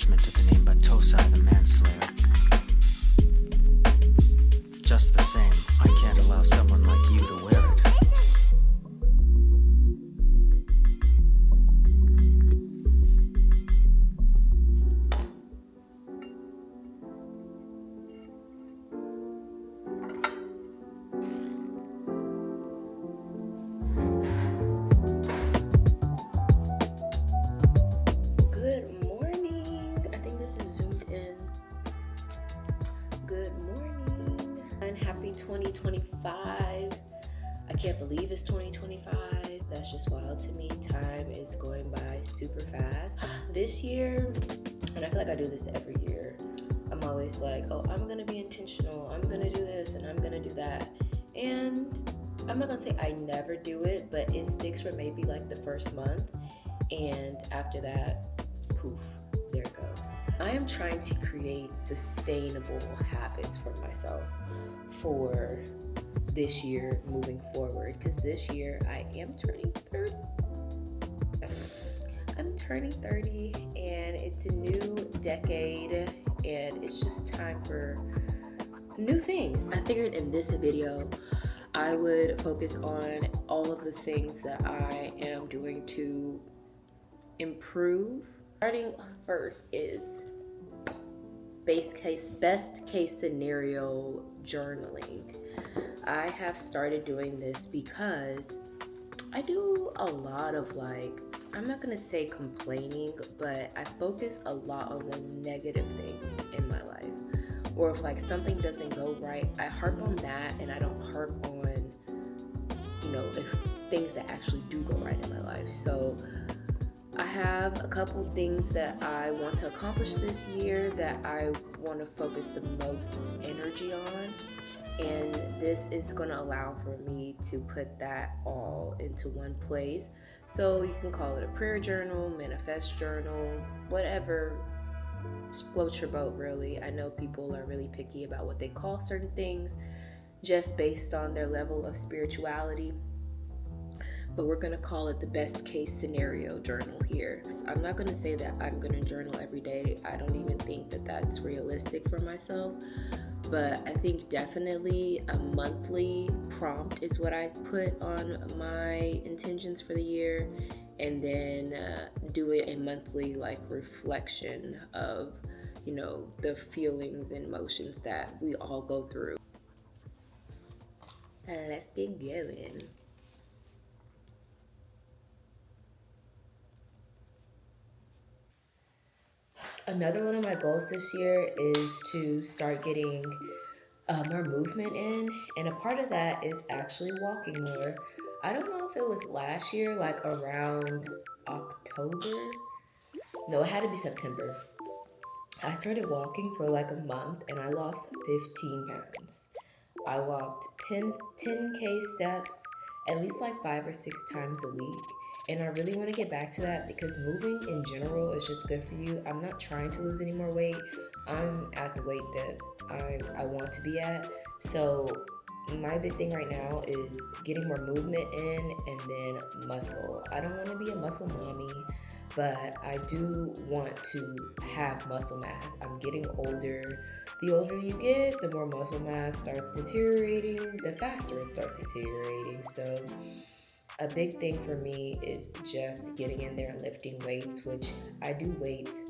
attachment to the name but Tosai the manslayer. Just the same, I can't allow someone like you to wear it. Good morning. I think this is zoomed in. Good morning and happy 2025. I can't believe it's 2025. That's just wild to me. Time is going by super fast. This year, and I feel like I do this every year, I'm always like, oh, I'm gonna be intentional. I'm gonna do this and I'm gonna do that. And I'm not gonna say I never do it, but it sticks for maybe like the first month. And after that, poof, there it goes. I am trying to create sustainable habits for myself for this year moving forward, because this year I am turning 30. I'm turning 30 and it's a new decade and it's just time for new things. I figured in this video I would focus on all of the things that I am doing to improve. Starting first is best case scenario journaling. I have started doing this because I do a lot of I'm not gonna say complaining, but I focus a lot on the negative things in my life. Or if something doesn't go right, I harp on that and I don't harp on, if things that actually do go right in my life. So I have a couple things that I want to accomplish this year that I want to focus the most energy on, and this is going to allow for me to put that all into one place. So you can call it a prayer journal, manifest journal, whatever floats your boat really. I know people are really picky about what they call certain things just based on their level of spirituality. But we're going to call it the best case scenario journal here. I'm not going to say that I'm going to journal every day. I don't even think that that's realistic for myself. But I think definitely a monthly prompt is what I put on my intentions for the year. And then do a monthly reflection of, the feelings and emotions that we all go through. And let's get going. Another one of my goals this year is to start getting more movement in, and a part of that is actually walking more. I don't know if it was last year, around October. No, it had to be September. I started walking for a month and I lost 15 pounds. I walked 10K steps at least 5 or 6 times a week. And I really want to get back to that because moving in general is just good for you. I'm not trying to lose any more weight. I'm at the weight that I want to be at. So my big thing right now is getting more movement in and then muscle. I don't want to be a muscle mommy, but I do want to have muscle mass. I'm getting older. The older you get, the more muscle mass starts deteriorating, the faster it starts deteriorating. So a big thing for me is just getting in there and lifting weights, which I do weights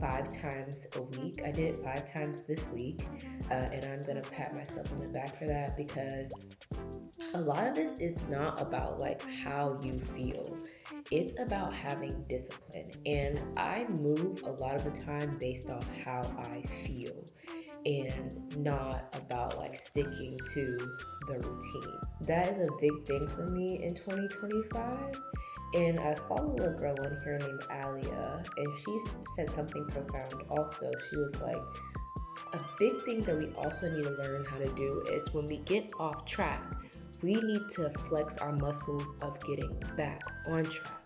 5 times a week. I did it 5 times this week, and I'm gonna pat myself on the back for that because a lot of this is not about how you feel. It's about having discipline, and I move a lot of the time based off how I feel and not about sticking to the routine. That is a big thing for me in 2025. And I follow a girl on here named Alia, and she said something profound also. She was like, a big thing that we also need to learn how to do is when we get off track, we need to flex our muscles of getting back on track.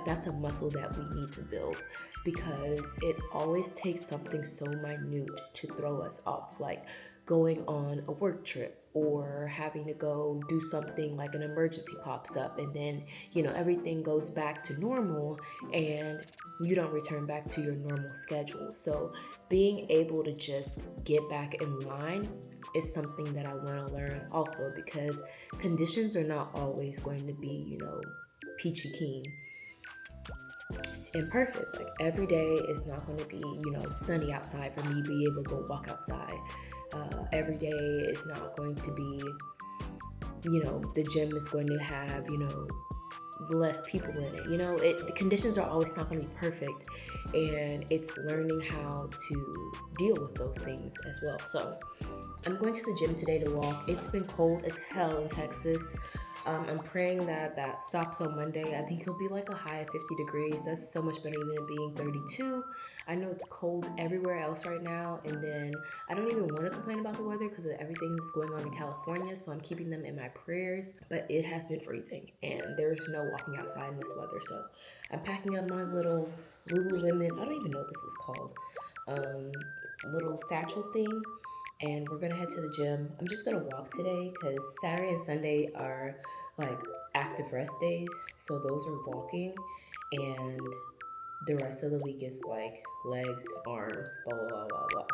That's a muscle that we need to build because it always takes something so minute to throw us off. going on a work trip or having to go do something like an emergency pops up, and then, everything goes back to normal and you don't return back to your normal schedule. So being able to just get back in line is something that I want to learn also, because conditions are not always going to be, peachy keen and perfect. Like every day is not going to be, sunny outside for me to be able to go walk outside. Every day is not going to be, the gym is going to have, less people in it. The conditions are always not going to be perfect, and it's learning how to deal with those things as well. So I'm going to the gym today to walk. It's been cold as hell in Texas. I'm praying that stops on Monday. I think it'll be like a high of 50 degrees. That's so much better than it being 32. I know it's cold everywhere else right now, and then I don't even want to complain about the weather because of everything that's going on in California, so I'm keeping them in my prayers. But it has been freezing, and there's no walking outside in this weather, so I'm packing up my little Lululemon, I don't even know what this is called, little satchel thing, and we're gonna head to the gym. I'm just gonna walk today because Saturday and Sunday are like active rest days, so those are walking, and the rest of the week is like legs, arms, blah blah blah blah blah.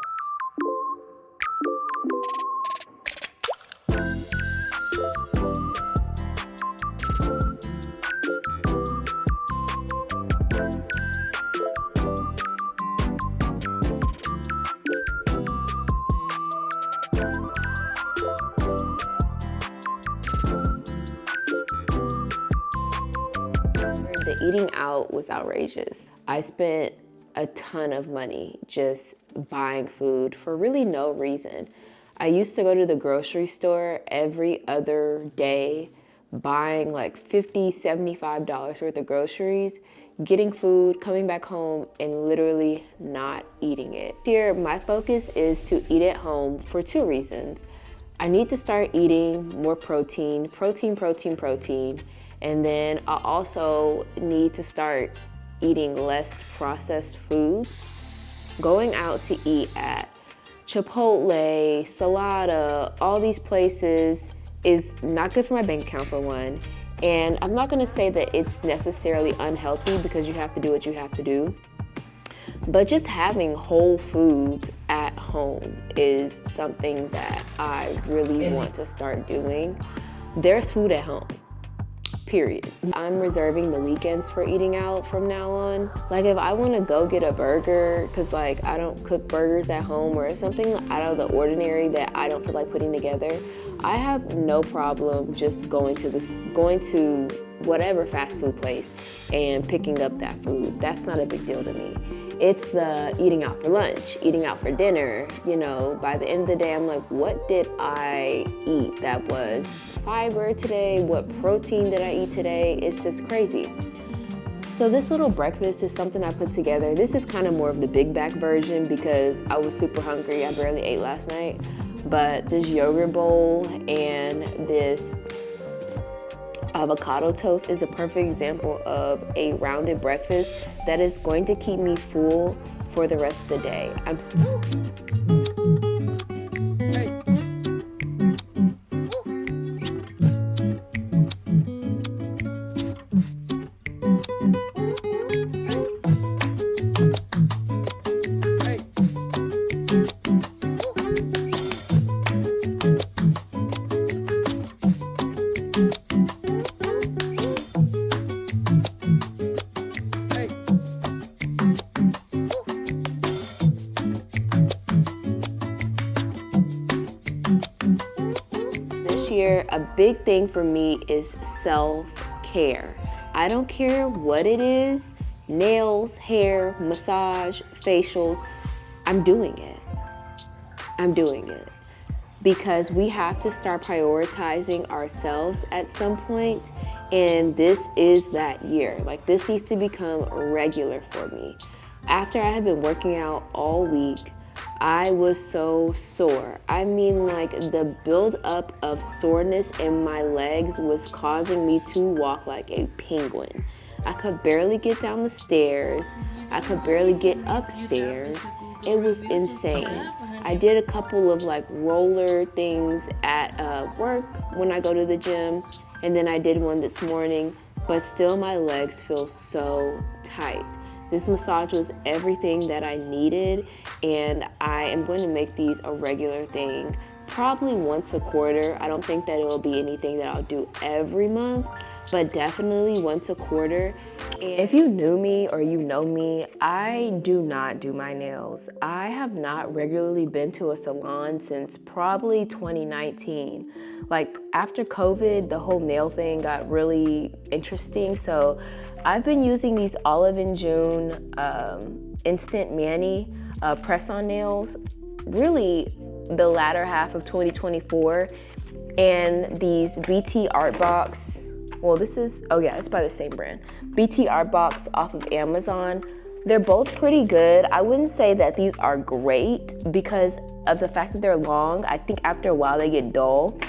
The eating out was outrageous. I spent a ton of money just buying food for really no reason. I used to go to the grocery store every other day, buying like $50, $75 worth of groceries, getting food, coming back home, and literally not eating it. Here, my focus is to eat at home for two reasons. I need to start eating more protein, and then I also need to start eating less processed foods. Going out to eat at Chipotle, Salada, all these places is not good for my bank account for one. And I'm not gonna say that it's necessarily unhealthy because you have to do what you have to do. But just having whole foods at home is something that I really want to start doing. There's food at home. Period. I'm reserving the weekends for eating out from now on. Like if I want to go get a burger, because like I don't cook burgers at home, or something out of the ordinary that I don't feel like putting together, I have no problem just going to whatever fast food place and picking up that food. That's not a big deal to me. It's the eating out for lunch, eating out for dinner. By the end of the day, I'm like, what did I eat that was fiber today? What protein did I eat today? It's just crazy. So this little breakfast is something I put together. This is kind of more of the big back version because I was super hungry. I barely ate last night. But this yogurt bowl and this avocado toast is a perfect example of a rounded breakfast that is going to keep me full for the rest of the day. A big thing for me is self-care. I don't care what it is, nails, hair, massage, facials, I'm doing it. Because we have to start prioritizing ourselves at some point, and this is that year. Like this needs to become regular for me. After I have been working out all week, I was so sore. I mean, like the buildup of soreness in my legs was causing me to walk like a penguin. I could barely get down the stairs. I could barely get upstairs. It was insane. I did a couple of like roller things at work when I go to the gym, and then I did one this morning, but still my legs feel so tight. This massage was everything that I needed, and I am going to make these a regular thing, probably once a quarter. I don't think that it will be anything that I'll do every month, but definitely once a quarter. And if you knew me or you know me, I do not do my nails. I have not regularly been to a salon since probably 2019. Like after COVID, the whole nail thing got really interesting. So I've been using these Olive and June Instant Mani press-on nails really the latter half of 2024, and these BT Art Box. Well, this is, oh yeah, it's by the same brand. BT Art Box off of Amazon. They're both pretty good. I wouldn't say that these are great because of the fact that they're long. I think after a while they get dull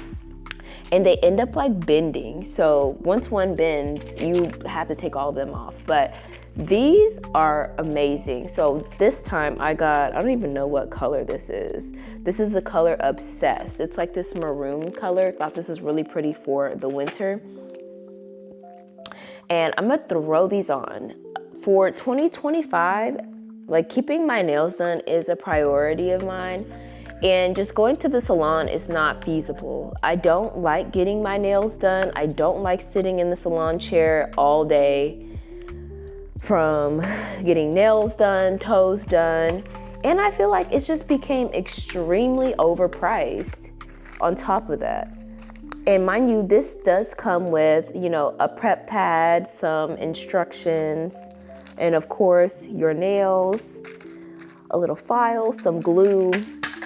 and they end up like bending. So once one bends, you have to take all of them off. But these are amazing. So this time I don't even know what color this is. This is the color Obsessed. It's like this maroon color. Thought this was really pretty for the winter. And I'm gonna throw these on. For 2025, like keeping my nails done is a priority of mine. And just going to the salon is not feasible. I don't like getting my nails done. I don't like sitting in the salon chair all day, from getting nails done, toes done. And I feel like it just became extremely overpriced on top of that. And mind you, this does come with, you know, a prep pad, some instructions, and of course your nails, a little file, some glue,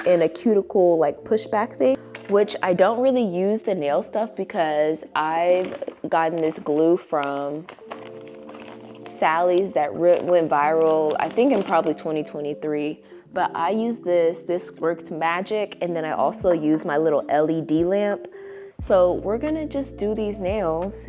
and a cuticle like pushback thing, which I don't really use the nail stuff because I've gotten this glue from Sally's that went viral, I think in probably 2023. But I use this works magic, and then I also use my little LED lamp. So we're gonna just do these nails.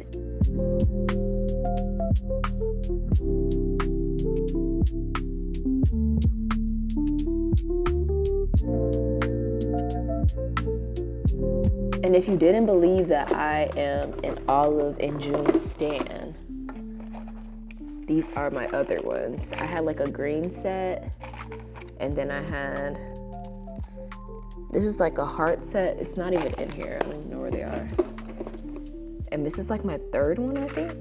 And if you didn't believe that I am an Olive and June stan, these are my other ones. I had like a green set, and then I had, this is like a heart set. It's not even in here. I don't even know where they are. And this is like my third one, I think.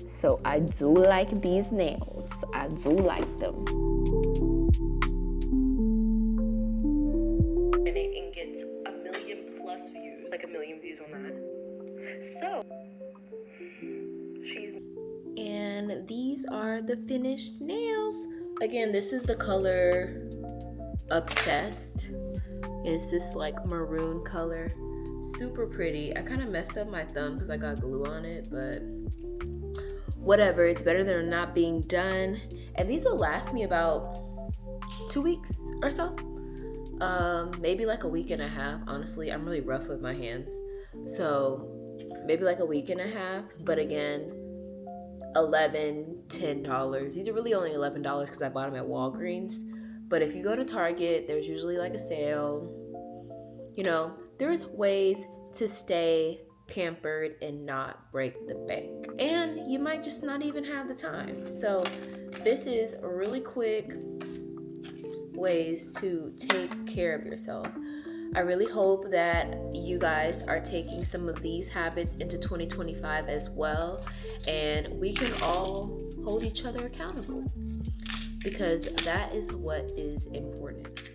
So I do like these nails. I do like them. And gets 1 million plus views, like 1 million views on that. So she's. And these are the finished nails. Again, this is the color Obsessed. It's this like maroon color. Super pretty. I kind of messed up my thumb because I got glue on it, but whatever. It's better than not being done. And these will last me about 2 weeks or so. Maybe like a week and a half. Honestly, I'm really rough with my hands. So maybe like a week and a half. But again, $10. These are really only $11 because I bought them at Walgreens. But if you go to Target, there's usually like a sale. You know, there's ways to stay pampered and not break the bank. And you might just not even have the time. So this is really quick ways to take care of yourself. I really hope that you guys are taking some of these habits into 2025 as well, and we can all hold each other accountable, because that is what is important.